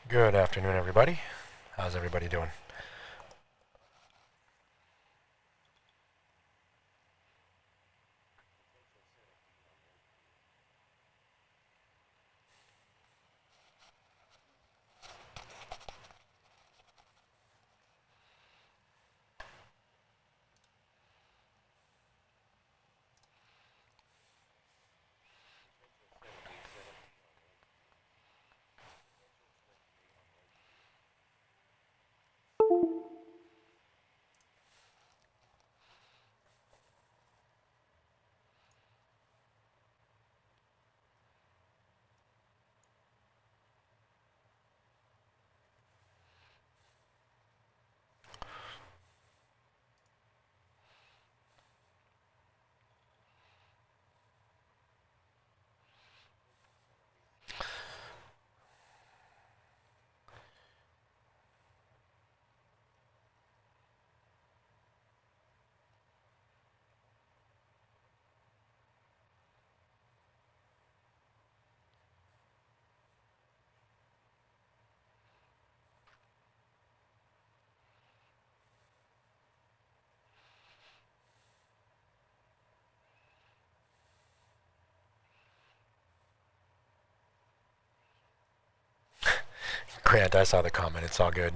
Good afternoon, everybody. How's everybody doing? Grant, I saw the comment. It's all good.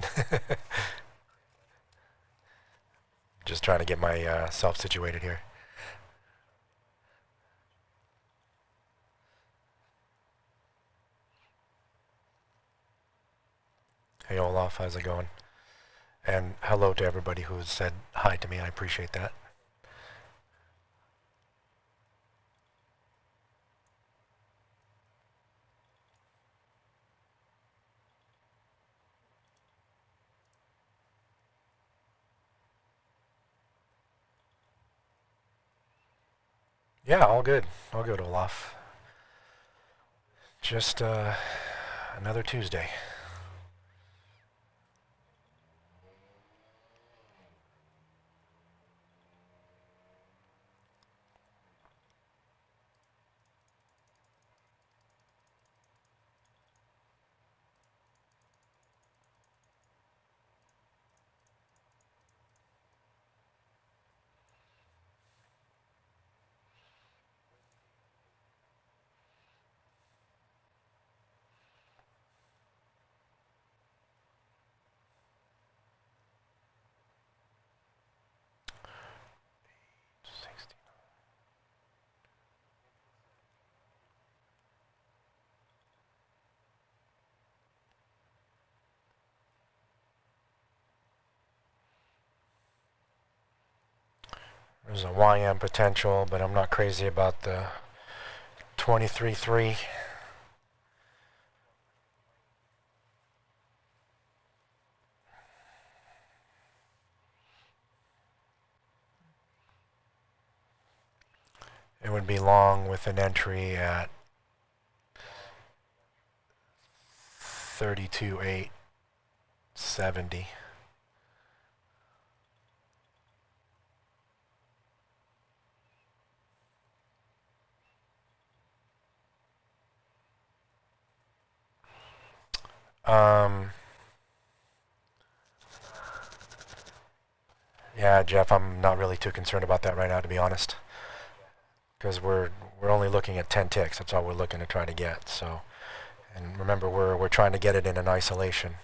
Just trying to get myself situated here. Hey, Olaf, how's it going? And hello to everybody who's said hi to me. I appreciate that. Yeah, all good. All good, Olaf. Just another Tuesday. There's a YM potential, but I'm not crazy about the 23.3. It would be long with an entry at 32.870. Yeah, Jeff, I'm not really too concerned about that right now, to be honest, because we're only looking at 10 ticks. That's all we're looking to try to get. So, and remember, we're trying to get it in an isolation.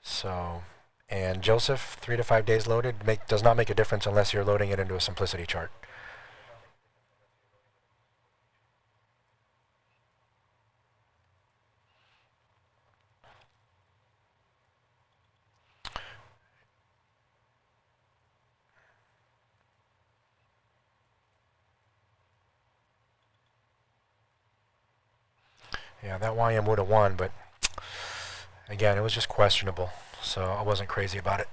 So, and Joseph, 3 to 5 days loaded does not make a difference unless you're loading it into a simplicity chart. Yeah, that YM would have won, but again, it was just questionable. So I wasn't crazy about it.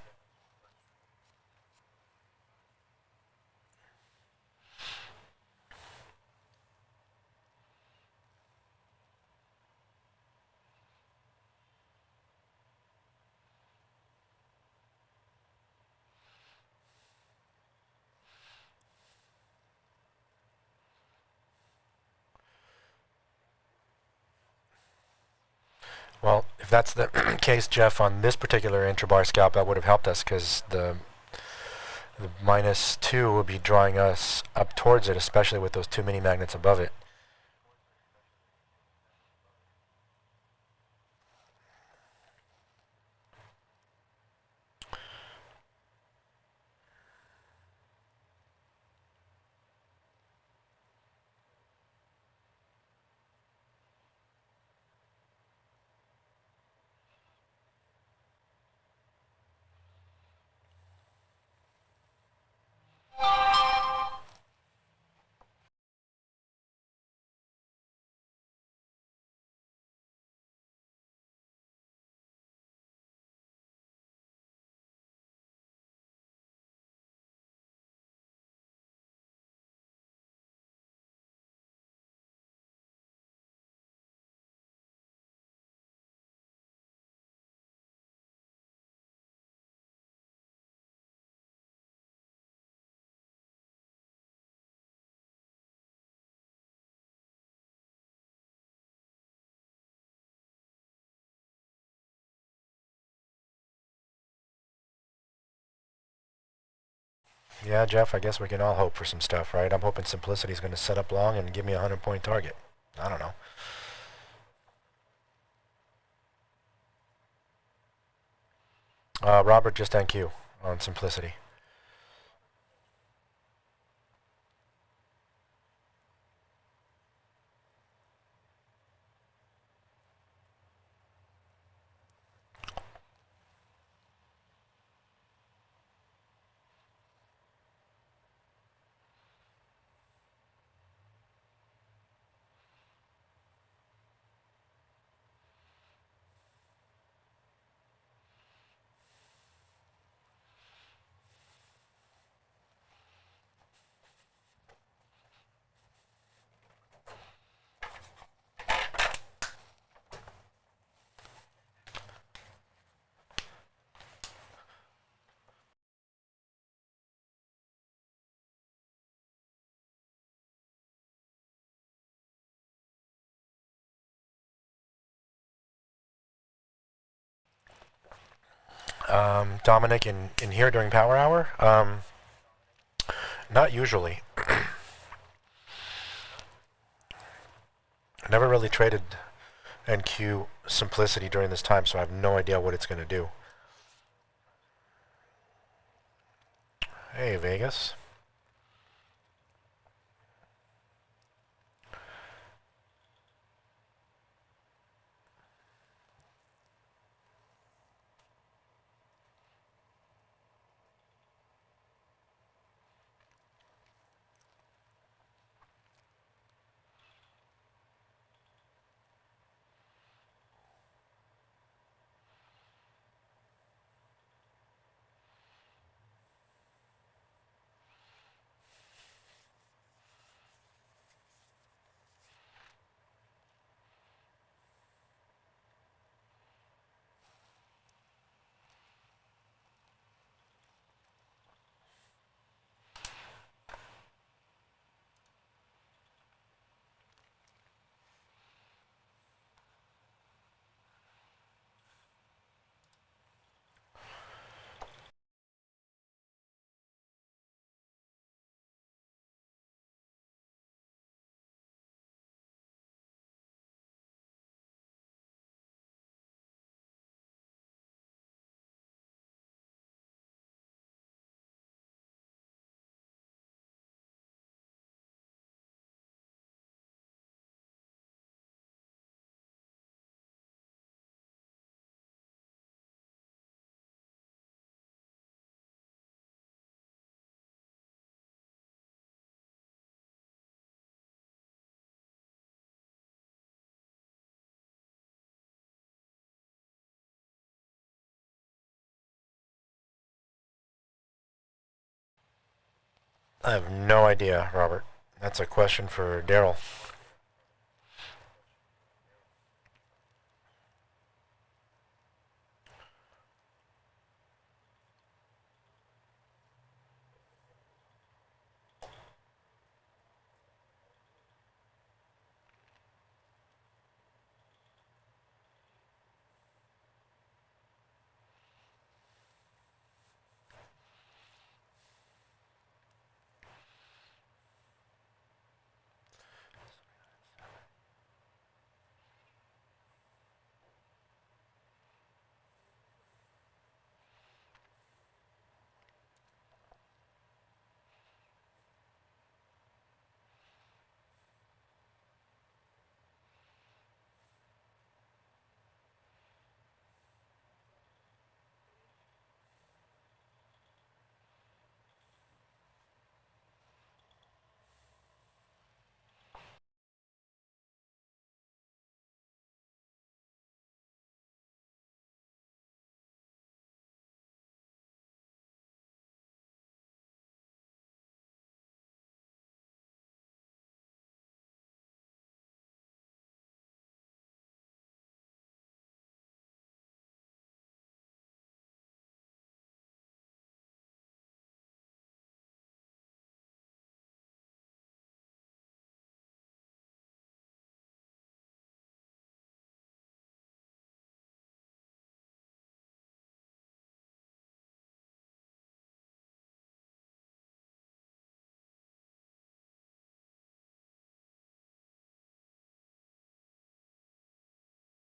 if that's the case, Jeff, on this particular intrabar scalp, that would have helped us because the -2 would be drawing us up towards it, especially with those two mini magnets above it. Yeah, Jeff, I guess we can all hope for some stuff, right? I'm hoping Simplicity's going to set up long and give me a 100-point target. I don't know. Robert just NQ on Simplicity. Dominic, in here during Power Hour? Not usually. I never really traded NQ Simplicity during this time, so I have no idea what it's going to do. Hey, Vegas. I have no idea, Robert. That's a question for Daryl.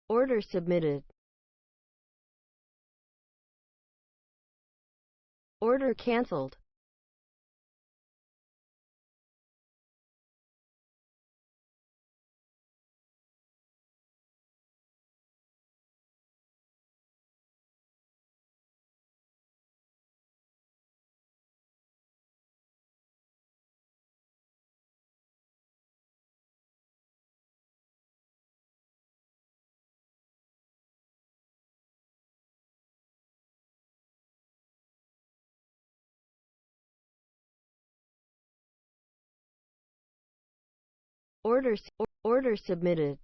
Order submitted. Order canceled. Order submitted.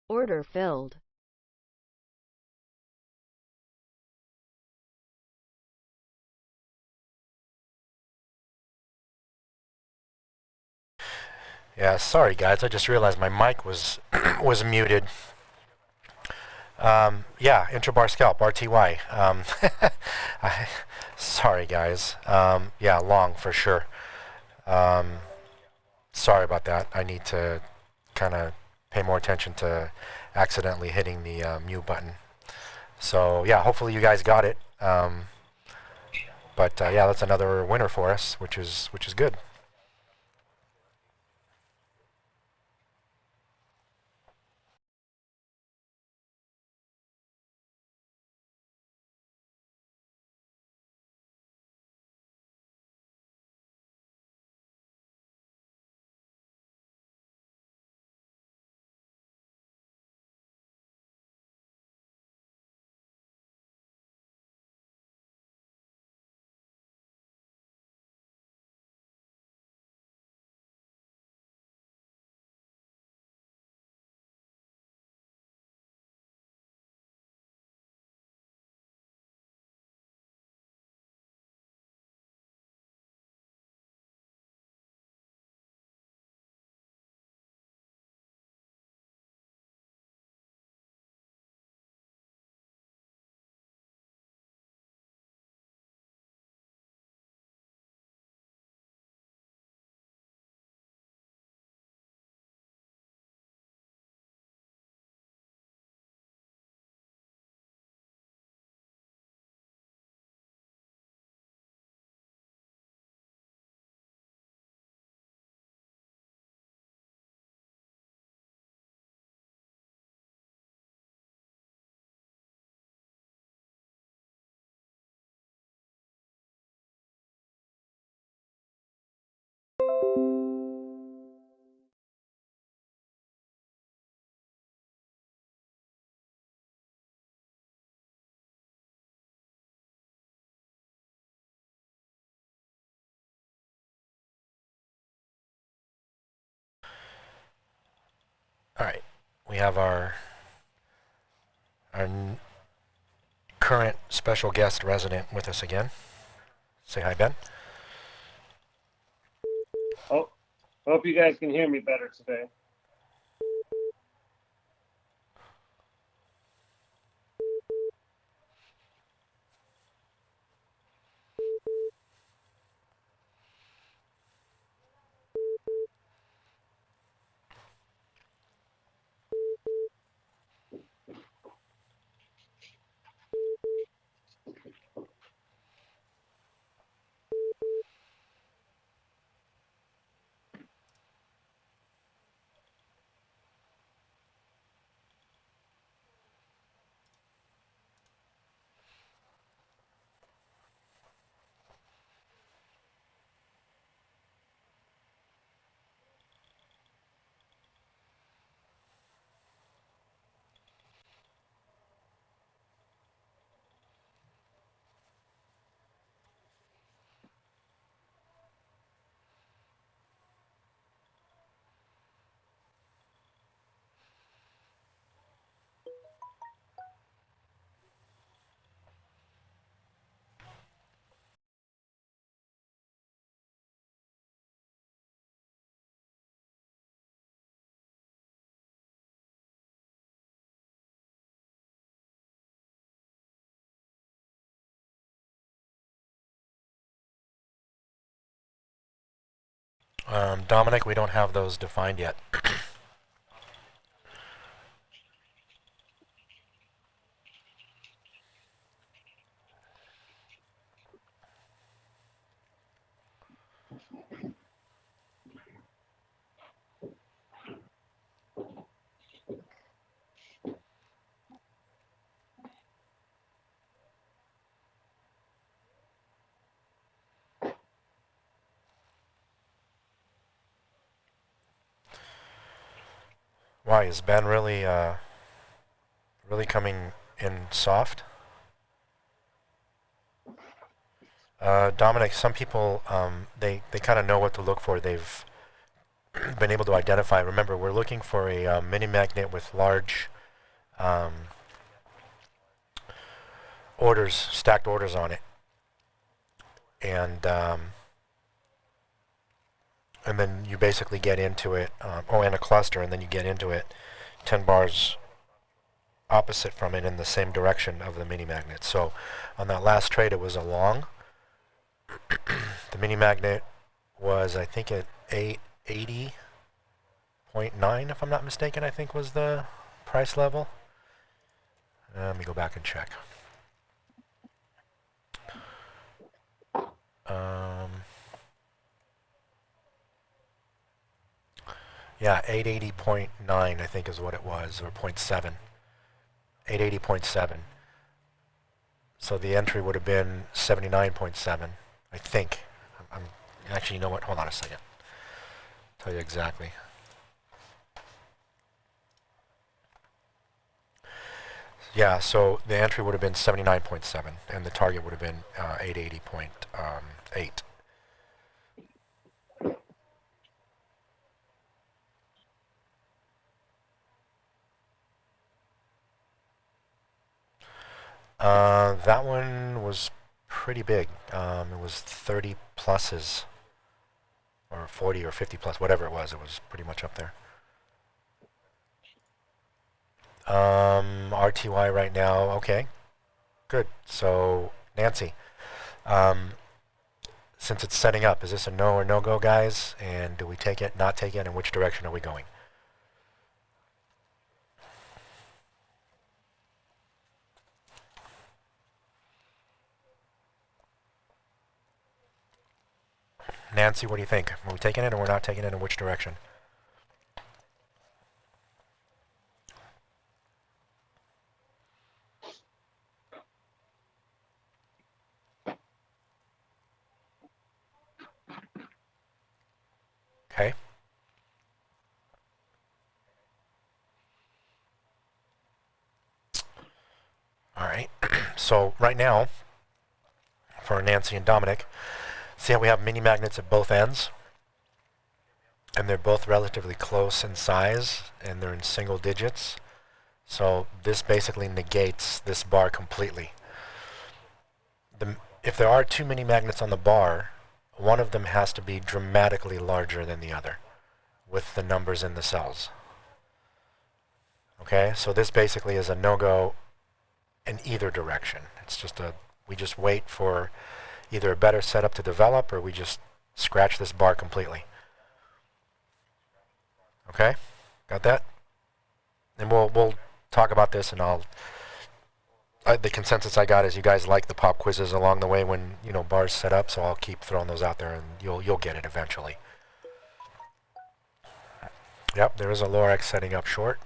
Order filled. Yeah, sorry guys, I just realized my mic was was muted. Yeah, Intrabar Scalp, RTY. I, sorry guys. Yeah, long for sure. Um, Sorry about that. I need to kind of pay more attention to accidentally hitting the mute button. So yeah, hopefully you guys got it. But yeah, that's another winner for us, which is good. All right, we have our current special guest resident with us again. Say hi, Ben. Oh, hope you guys can hear me better today. Dominic, we don't have those defined yet. Why is Ben really coming in soft? Dominic, some people they kind of know what to look for. They've been able to identify. Remember, we're looking for a mini magnet with large orders, stacked orders on it, and then you basically get into it. And a cluster, and then you get into it 10 bars opposite from it in the same direction of the mini magnet. So on that last trade, it was a long. The mini magnet was, I think, at 880.9, if I'm not mistaken, I think was the price level. Let me go back and check. Yeah, 880.9, I think is what it was, or 0.7. 880.7. So the entry would have been 79.7, I think. I'm actually, you know what? Hold on a second. I'll tell you exactly. Yeah, so the entry would have been 79.7, and the target would have been 880.8. That one was pretty big. It was 30 pluses, or 40 or 50 plus, whatever it was. It was pretty much up there. RTY right now, okay, good. So Nancy, since it's setting up, is this a no or no-go, guys? And do we take it, not take it, and which direction are we going? Nancy, what do you think? Are we taking it or we're not taking it, in which direction? Okay. All right. So right now, for Nancy and Dominic, see how we have mini magnets at both ends? And they're both relatively close in size, and they're in single digits. So this basically negates this bar completely. If there are two mini magnets on the bar, one of them has to be dramatically larger than the other with the numbers in the cells. Okay, so this basically is a no-go in either direction. It's just we just wait for either a better setup to develop, or we just scratch this bar completely. Okay, got that? And we'll talk about this, and the consensus I got is you guys like the pop quizzes along the way when bars set up, so I'll keep throwing those out there, and you'll get it eventually. Yep, there is a Lorex setting up short.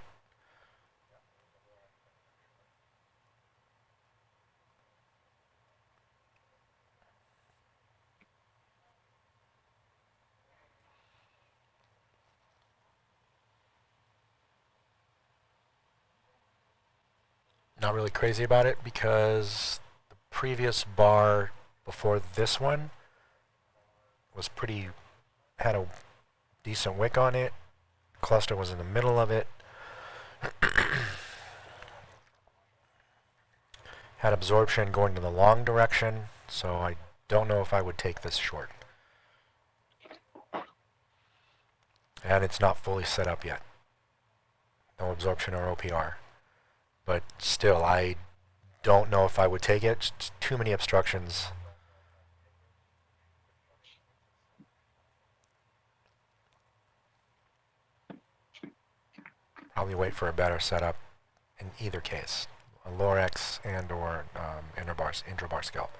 Not really crazy about it because the previous bar before this one was had a decent wick on it. Cluster was in the middle of it. Had absorption going to the long direction, so I don't know if I would take this short. And it's not fully set up yet. No absorption or OPR. But still, I don't know if I would take it. It's too many obstructions. Probably wait for a better setup in either case, a Lorex and or Intrabar Scalp.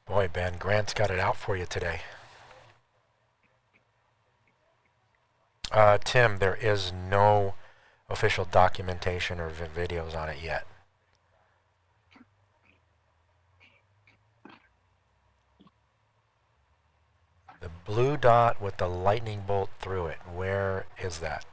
Boy, Ben, Grant's got it out for you today. Tim, there is no official documentation or videos on it yet. The blue dot with the lightning bolt through it, where is that?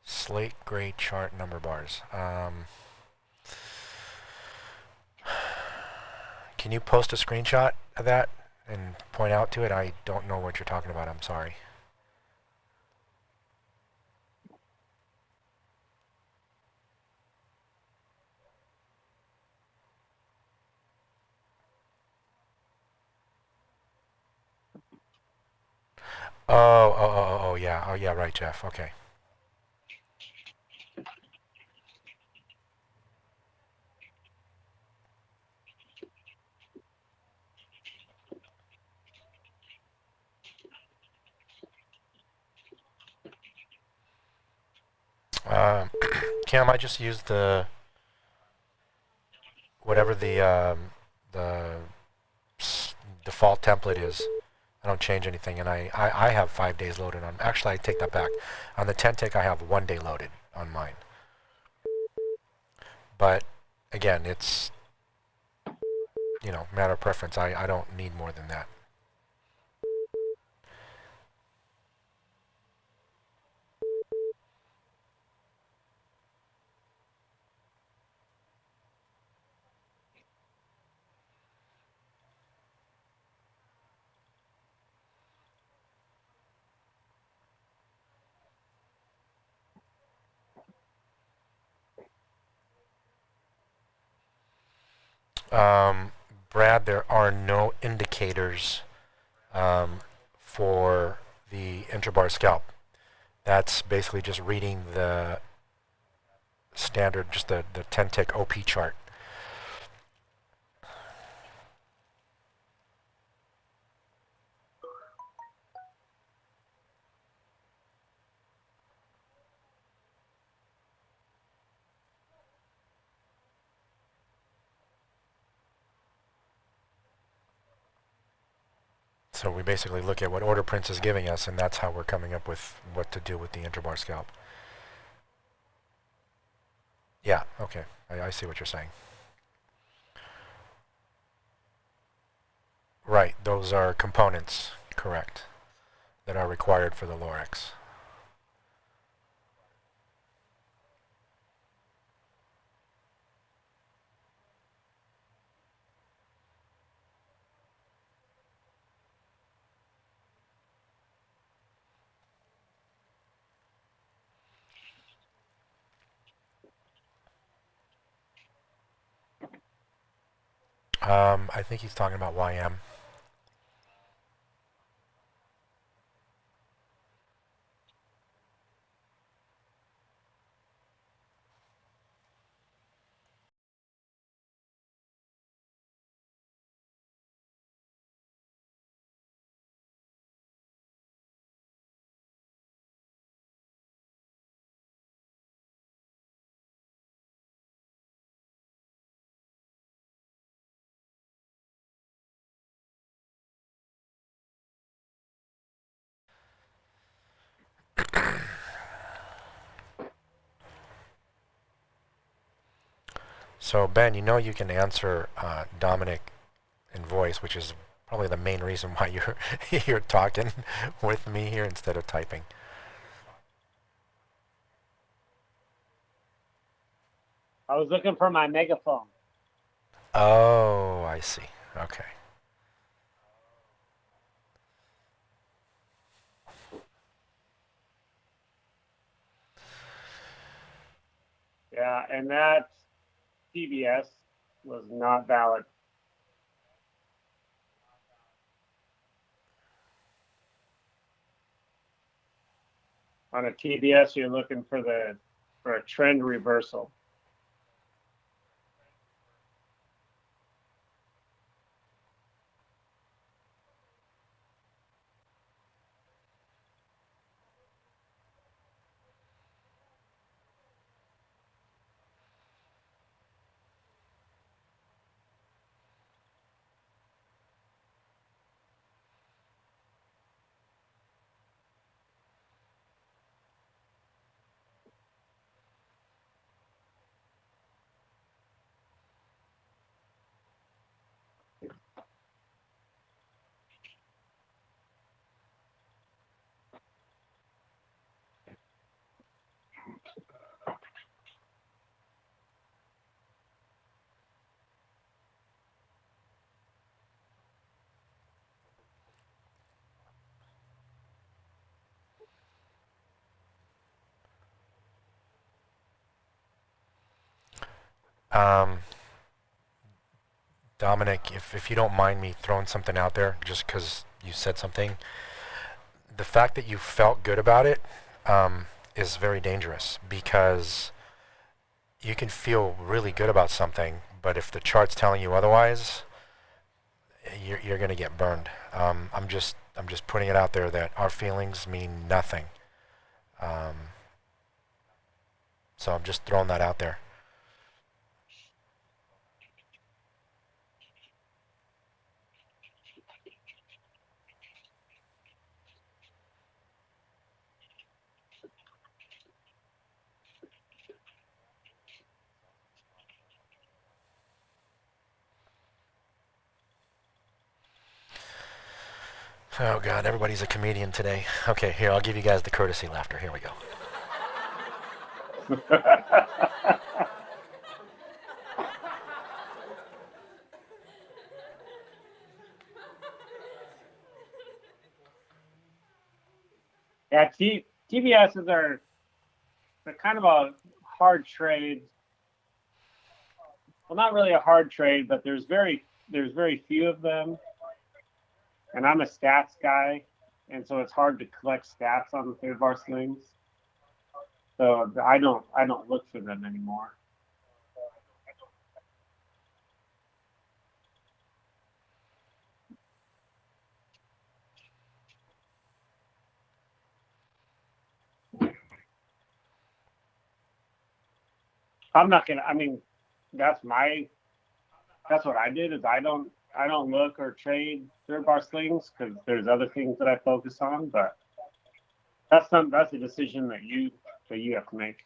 Slate gray chart number bars. Can you post a screenshot of that and point out to it? I don't know what you're talking about. I'm sorry. Oh, yeah. Oh, yeah, right, Jeff. Okay. Cam, I just used the whatever the default template is. I don't change anything, and I have 5 days loaded on. Actually, I take that back. On the 10 tick, I have 1 day loaded on mine. But again, it's matter of preference. I don't need more than that. Brad, there are no indicators for the Intrabar Scalp. That's basically just reading the standard, just the 10 tick OP chart. So we basically look at what order prints is giving us, and that's how we're coming up with what to do with the Intrabar Scalp. Yeah, okay. I see what you're saying. Right, those are components, correct, that are required for the Lorex. I think he's talking about YM. So Ben, you know you can answer Dominic in voice, which is probably the main reason why you're you're talking with me here instead of typing. I was looking for my megaphone. Oh, I see. Okay. Yeah, and that TBS was not valid. On a TBS, you're looking for a trend reversal. Um, Dominic, if you don't mind me throwing something out there, just because you said something, the fact that you felt good about it is very dangerous because you can feel really good about something, but if the chart's telling you otherwise, you're going to get burned. I'm just putting it out there that our feelings mean nothing. Um, so I'm just throwing that out there. Oh God, everybody's a comedian today. Okay, here, I'll give you guys the courtesy laughter. Here we go. Yeah, TBSs are they're kind of a hard trade. Well, not really a hard trade, but there's very few of them, and I'm a stats guy, and so it's hard to collect stats on the third bar swings. So I don't look for them anymore. I'm not gonna. I mean, that's my that's what I did is I don't look or trade third bar swings because there's other things that I focus on. But that's a decision that you have to make.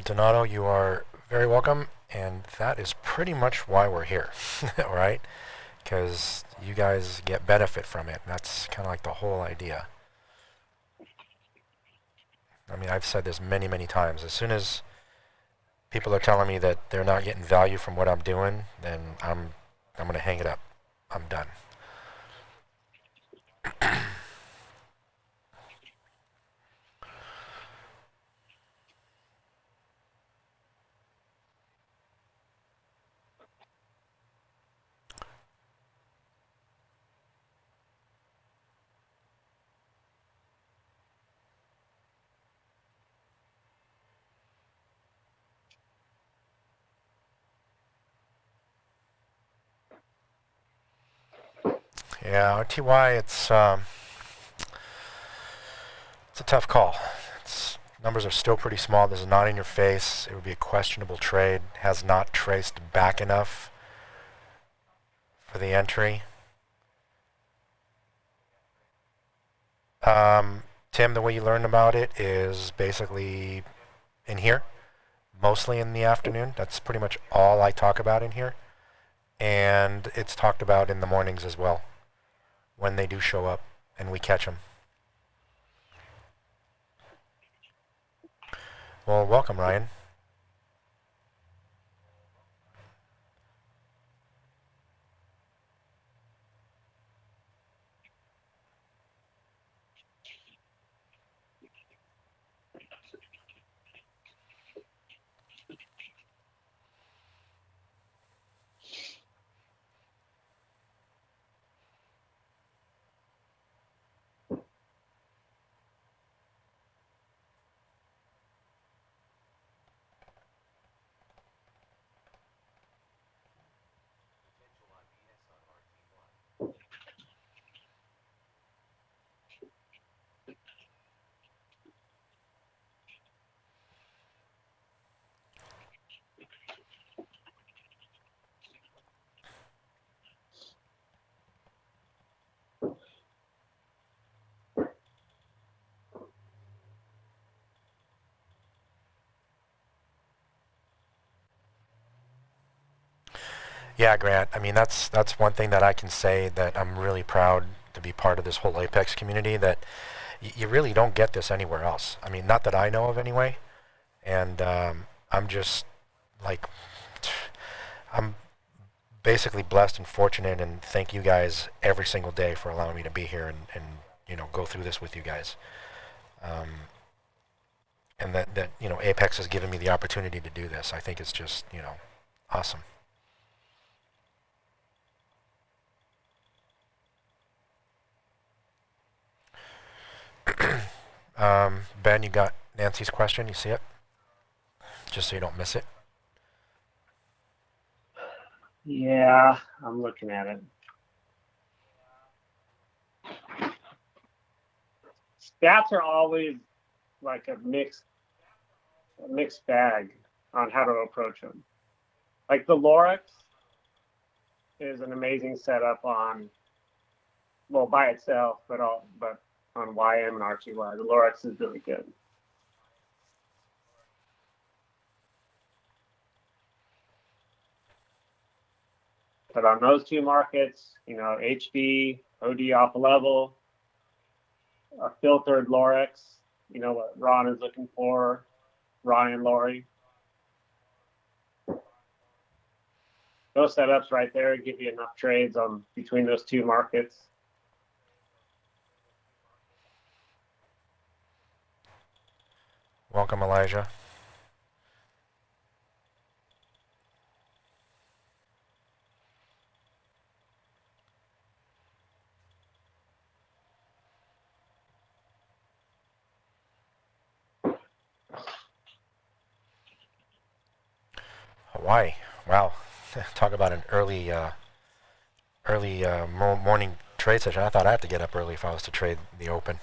Donato, you are very welcome, and that is pretty much why we're here. All right. because you guys get benefit from it. That's kind of like the whole idea. I mean, I've said this many, many times. As soon as people are telling me that they're not getting value from what I'm doing, then I'm going to hang it up. I'm done. Yeah, RTY, it's a tough call. Numbers are still pretty small. This is not in your face. It would be a questionable trade. Has not traced back enough for the entry. Tim, the way you learn about it is basically in here, mostly in the afternoon. That's pretty much all I talk about in here. And it's talked about in the mornings as well, when they do show up and we catch them. Well, welcome, Ryan. Yeah, Grant. I mean, that's one thing that I can say that I'm really proud to be part of this whole Apex community. That you really don't get this anywhere else. I mean, not that I know of anyway. And I'm just like, I'm basically blessed and fortunate, and thank you guys every single day for allowing me to be here and go through this with you guys. Um, and that Apex has given me the opportunity to do this. I think it's just awesome. Ben, you got Nancy's question? You see it? Just so you don't miss it. Yeah, I'm looking at it. Stats are always like a mixed bag on how to approach them. Like the Lorex is an amazing setup on, well, by itself, but on YM and RTY. The Lorex is really good. But on those two markets, HB, OD off a level, a filtered Lorex, what Ron is looking for, Ron and Lori. Those setups right there give you enough trades on between those two markets. Welcome, Elijah. Hawaii. Wow. Talk about an early morning trade session. I thought I had to get up early if I was to trade the open.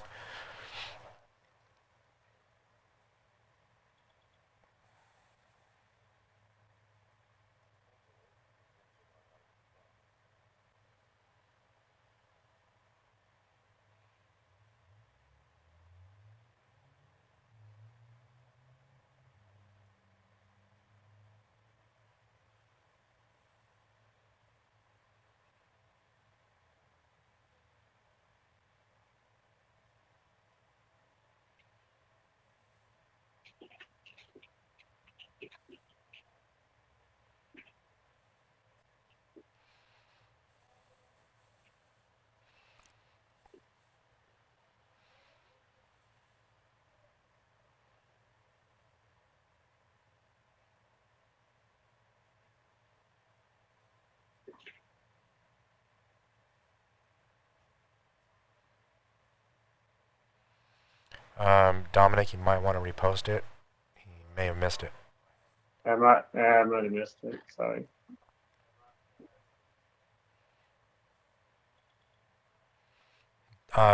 Dominic, you might want to repost it. He may have missed it. I might have missed it. Sorry.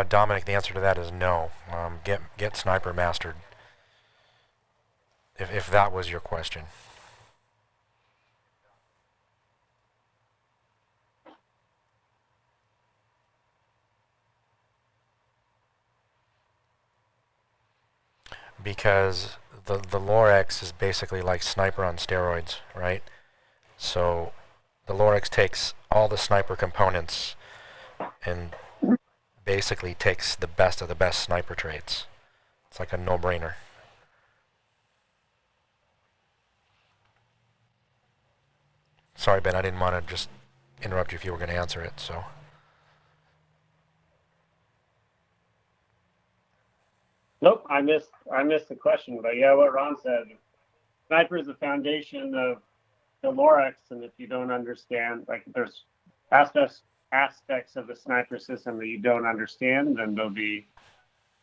Dominic, the answer to that is no. Get Sniper mastered. If that was your question. Because the Lorex is basically like Sniper on steroids, right? So the Lorex takes all the Sniper components and basically takes the best of the best Sniper traits. It's like a no-brainer. Sorry, Ben, I didn't want to just interrupt you if you were going to answer it, so. Nope, I missed the question. But yeah, what Ron said, Sniper is the foundation of the Lorex, and if you don't understand, like there's aspects of the Sniper system that you don't understand, then there'll be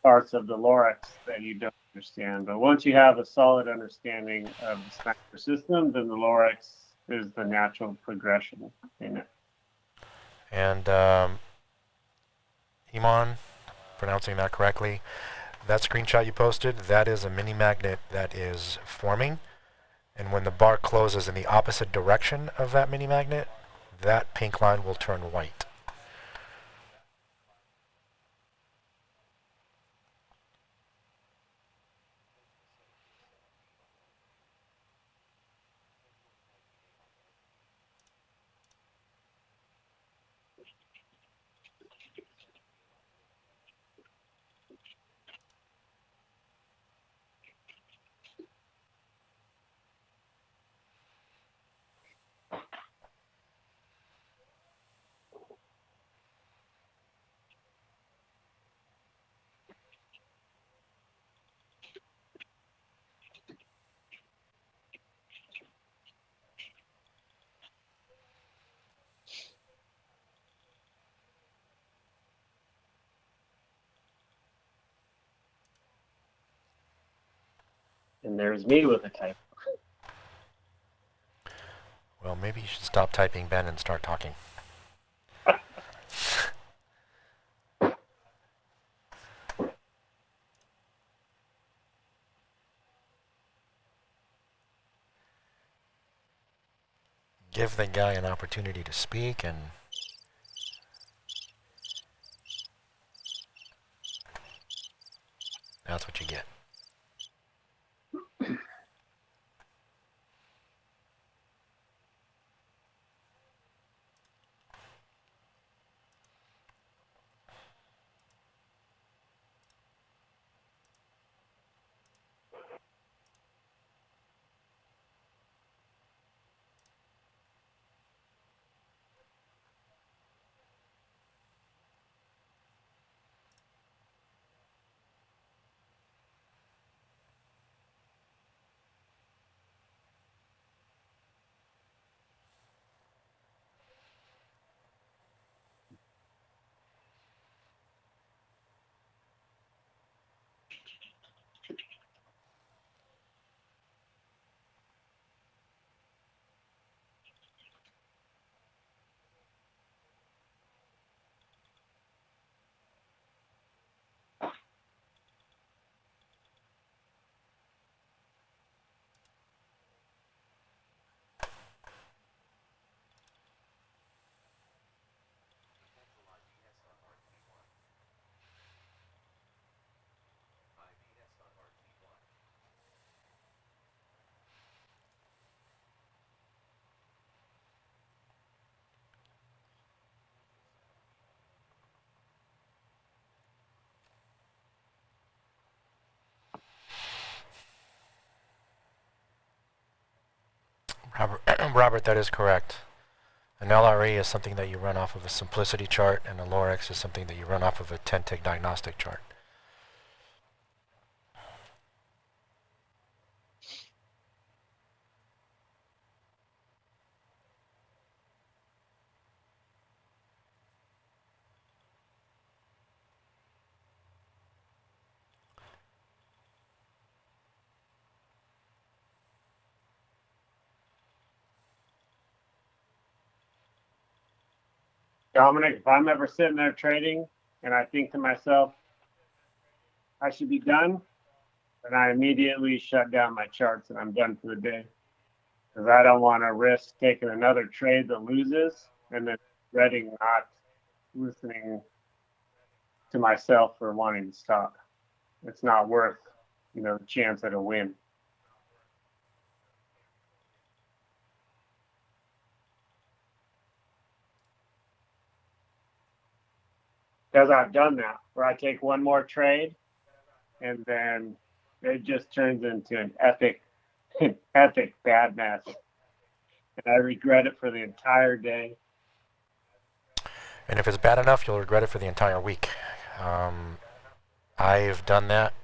parts of the Lorex that you don't understand. But once you have a solid understanding of the Sniper system, then the Lorex is the natural progression in it. And Iman, pronouncing that correctly, that screenshot you posted, that is a mini magnet that is forming. And when the bar closes in the opposite direction of that mini magnet, that pink line will turn white. And there's me with a type. Well, maybe you should stop typing, Ben, and start talking. Give the guy an opportunity to speak, and that's what you get. Robert, that is correct. An LRE is something that you run off of a simplicity chart, and a Lorex is something that you run off of a 10-tick diagnostic chart. Dominic, if I'm ever sitting there trading and I think to myself, I should be done, then I immediately shut down my charts and I'm done for the day. Because I don't want to risk taking another trade that loses and then regretting not listening to myself for wanting to stop. It's not worth, the chance at a win. Because I've done that, where I take one more trade and then it just turns into an epic bad mess. And I regret it for the entire day. And if it's bad enough, you'll regret it for the entire week. I've done that,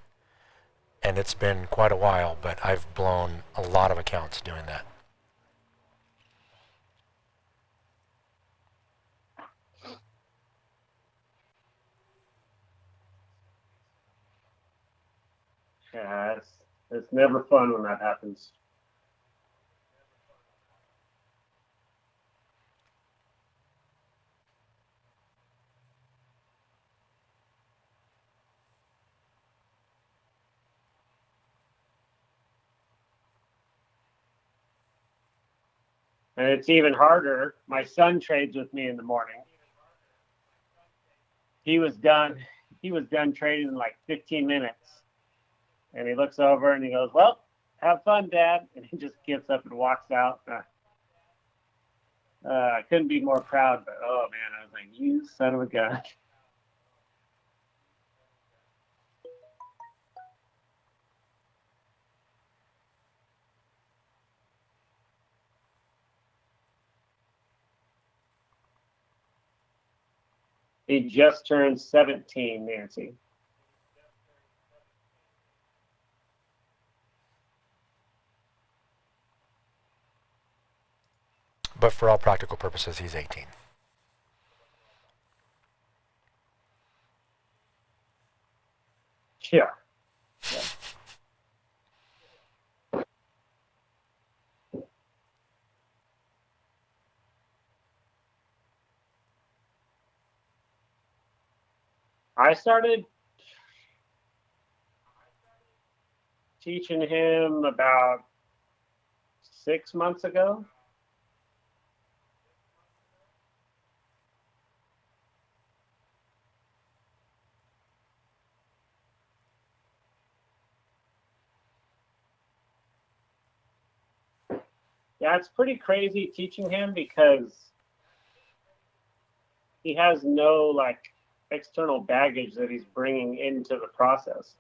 and it's been quite a while, but I've blown a lot of accounts doing that. Yeah, it's never fun when that happens. And it's even harder. My son trades with me in the morning. He was done trading in like 15 minutes. And he looks over and he goes, "Well, have fun, Dad." And he just gets up and walks out. I couldn't be more proud, but oh man, I was like, "You son of a gun." He just turned 17, Nancy. But for all practical purposes, he's 18. Yeah. I started teaching him about 6 months ago. Yeah, it's pretty crazy teaching him because he has no external baggage that he's bringing into the process.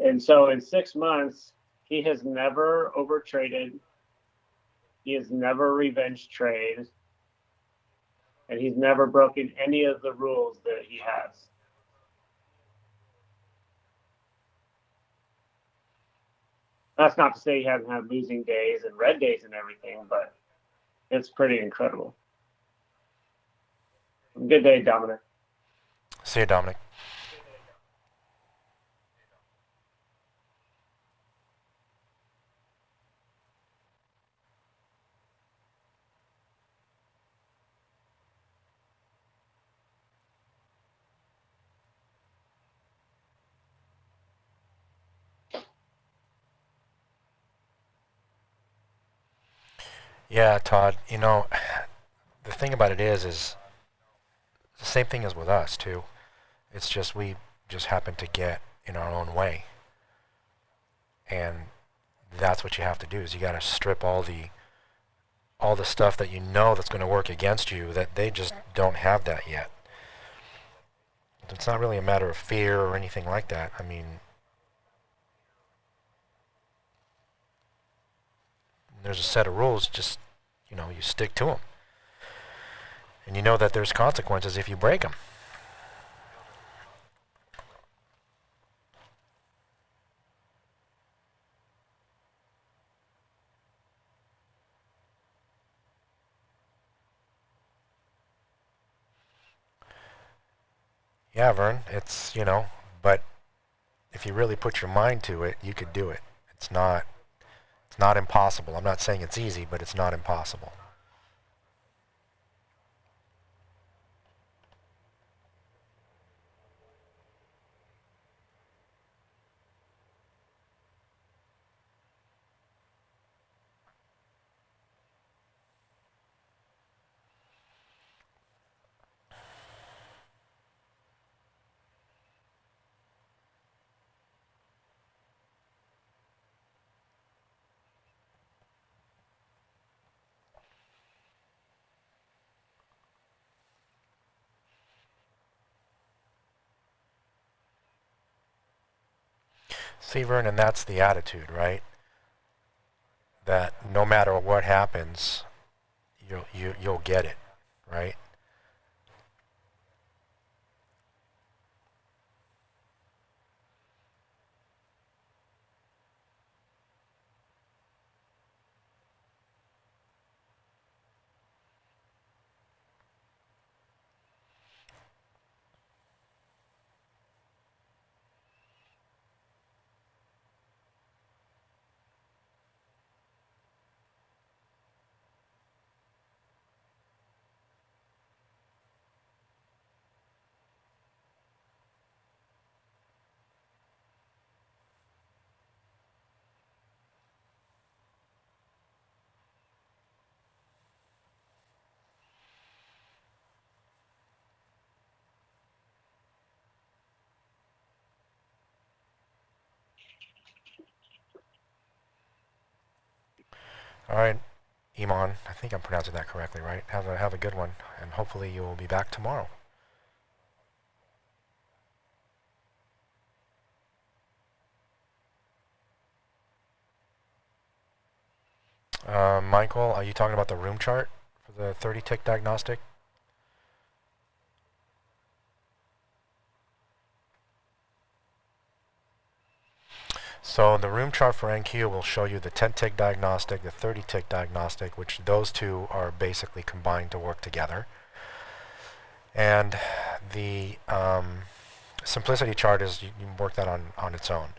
And so in 6 months, he has never overtraded. He has never revenge traded. And he's never broken any of the rules that he has. That's not to say he hasn't had losing days and red days and everything, but it's pretty incredible. Good day, Dominic. See you, Dominic. Yeah, Todd, the thing about it is the same thing as with us, too. It's just we just happen to get in our own way. And that's what you have to do is you got to strip all the stuff that you know that's going to work against you that they just don't have that yet. It's not really a matter of fear or anything like that. I mean, there's a set of rules, just, you stick to them. And you know that there's consequences if you break them. Yeah, Vern, but if you really put your mind to it, you could do it. It's not impossible. I'm not saying it's easy, but it's not impossible. See, Vernon, that's the attitude, right? That no matter what happens, you'll get it, right? All right, Iman, I think I'm pronouncing that correctly, right? Have a good one, and hopefully you will be back tomorrow. Michael, are you talking about the room chart for the 30 tick diagnostic? So the room chart for NQ will show you the 10 tick diagnostic, the 30 tick diagnostic, which those two are basically combined to work together. And the simplicity chart is you can work that on its own.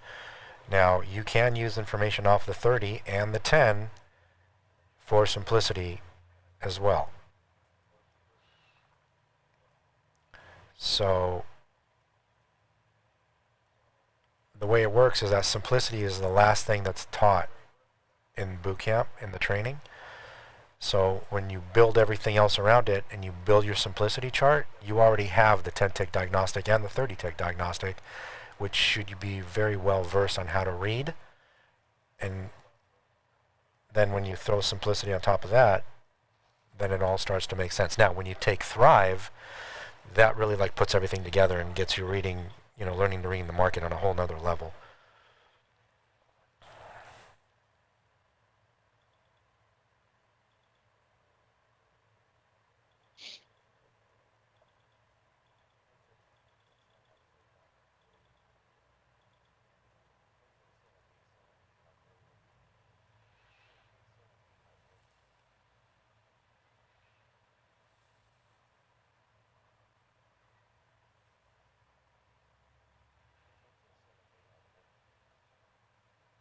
Now you can use information off the 30 and the 10 for simplicity as well. So the way it works is that simplicity is the last thing that's taught in boot camp, in the training. So when you build everything else around it and you build your simplicity chart, you already have the 10 tick diagnostic and the 30 tick diagnostic, which should you be very well versed on how to read. And then when you throw simplicity on top of that, then it all starts to make sense. Now, when you take Thrive, that really like puts everything together and gets you reading, learning to read the market on a whole nother level.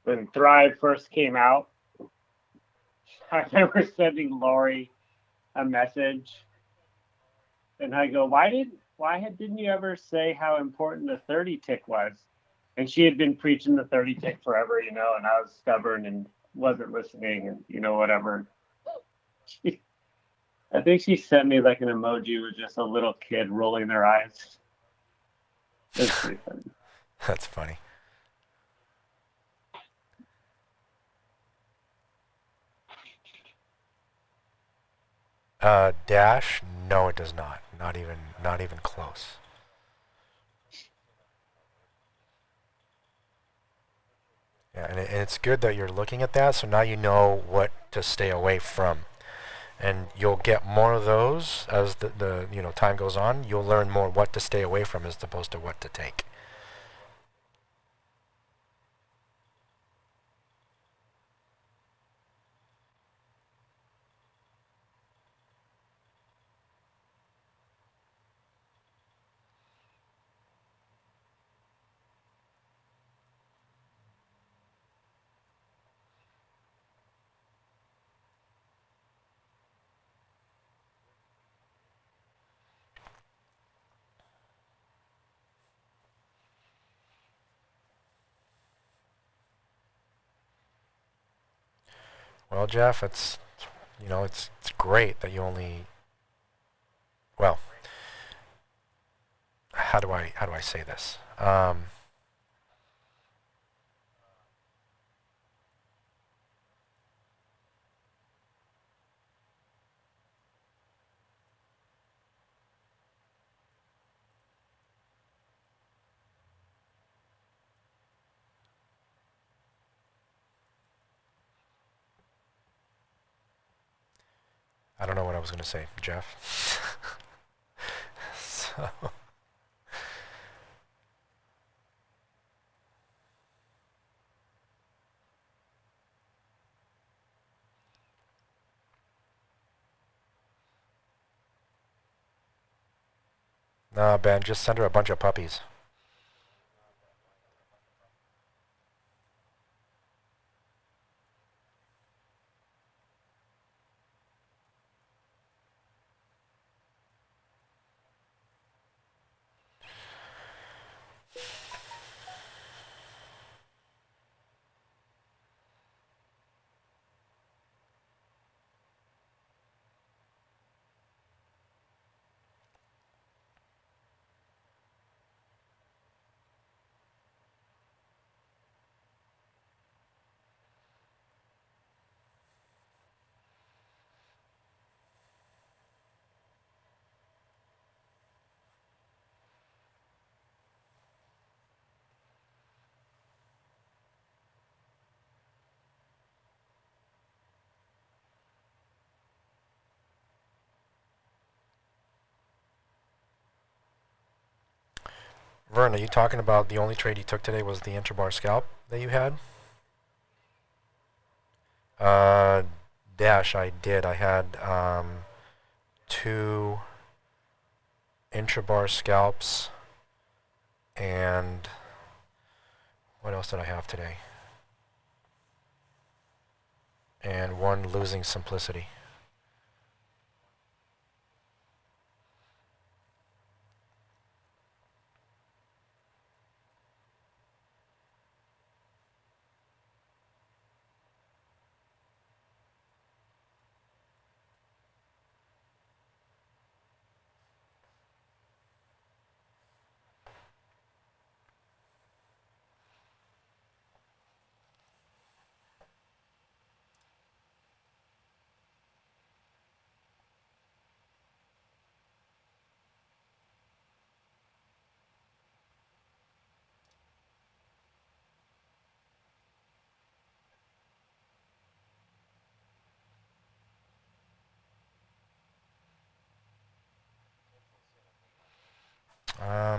When Thrive first came out, I remember sending Lori a message, and I go, why didn't you ever say how important the 30 tick was? And she had been preaching the 30 tick forever, and I was stubborn and wasn't listening, and whatever. I think she sent me like an emoji with just a little kid rolling their eyes. That's pretty funny. That's funny. Dash? No, it does not. Not even close. Yeah, and it's good that you're looking at that, so now you know what to stay away from. And you'll get more of those as the time goes on. You'll learn more what to stay away from as opposed to what to take. Well, Jeff, it's great that you only, well, how do I say this? was going to say, Jeff. So, nah, Ben, just send her a bunch of puppies. Vern, are you talking about the only trade you took today was the Intrabar Scalp that you had? Uh, Dash, I did. I had two Intrabar Scalps, and what else did I have today? And one Losing Simplicity.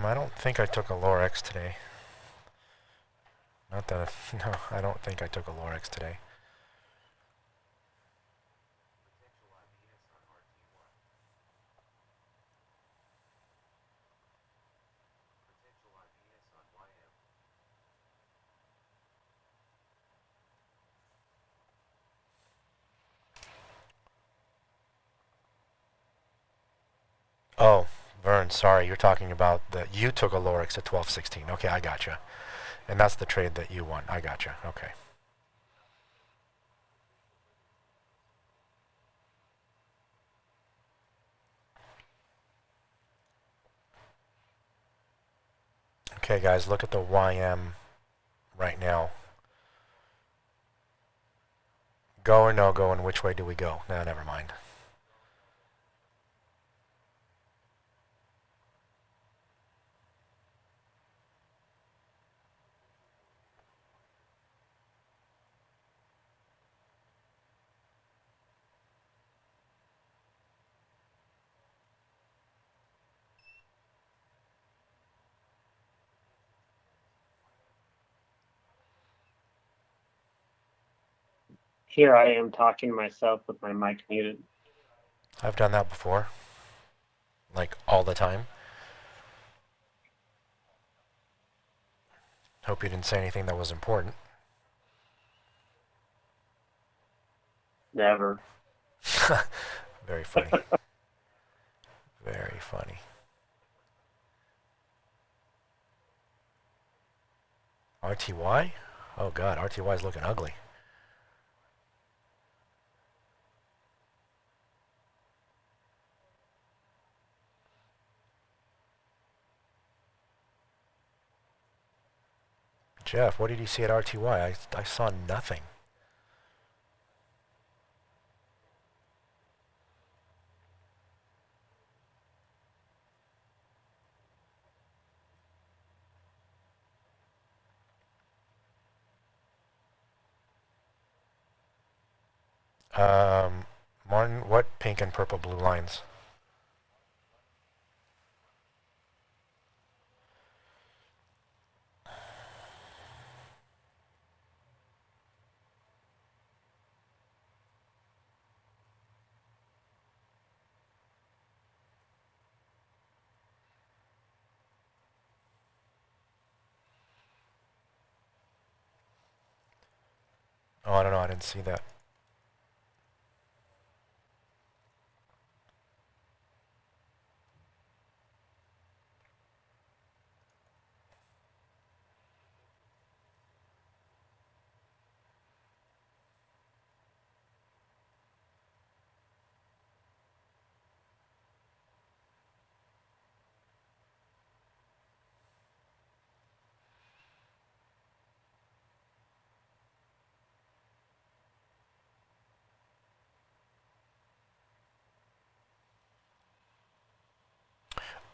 I don't think I took a Lorex today. Not that, no, I don't think I took a Lorex today. Oh, Vern, sorry, you're talking about that you took a Lorex at 12.16. Okay, I gotcha. And that's the trade that you won. I gotcha. Okay. Okay, guys, look at the YM right now. Go or no go, and which way do we go? Nah, never mind. Here I am talking to myself with my mic muted. I've done that before. Like, all the time. Hope you didn't say anything that was important. Never. Very funny. Very funny. RTY? Oh god, RTY is looking ugly. Jeff, what did you see at RTY? I saw nothing. Martin, what pink and purple blue lines. Oh, I don't know. I didn't see that.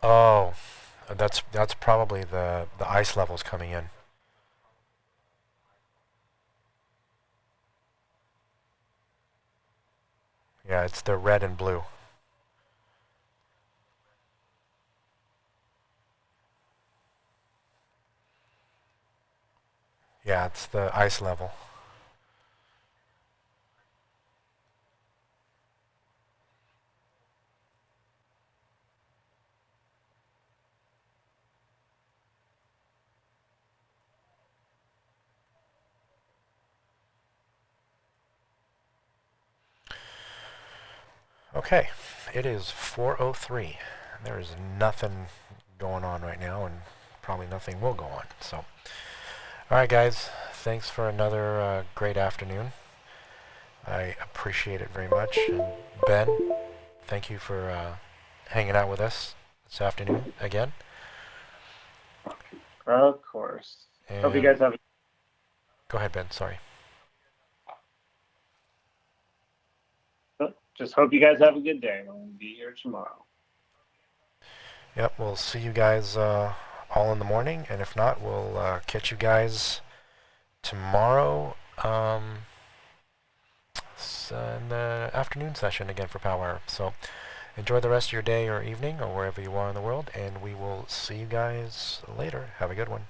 Oh, that's probably the ice levels coming in. Yeah, it's the red and blue. Yeah, it's the ice level. Okay, it is 4:03. There is nothing going on right now, and probably nothing will go on. So, all right, guys, thanks for another great afternoon. I appreciate it very much. And Ben, thank you for hanging out with us this afternoon again. Of course. Hope you And guys have. go ahead, Ben. Sorry. Just hope you guys have a good day. We'll be here tomorrow. Yep, we'll see you guys all in the morning, and if not, we'll catch you guys tomorrow in the afternoon session again for Power Hour. So enjoy the rest of your day or evening or wherever you are in the world, and we will see you guys later. Have a good one.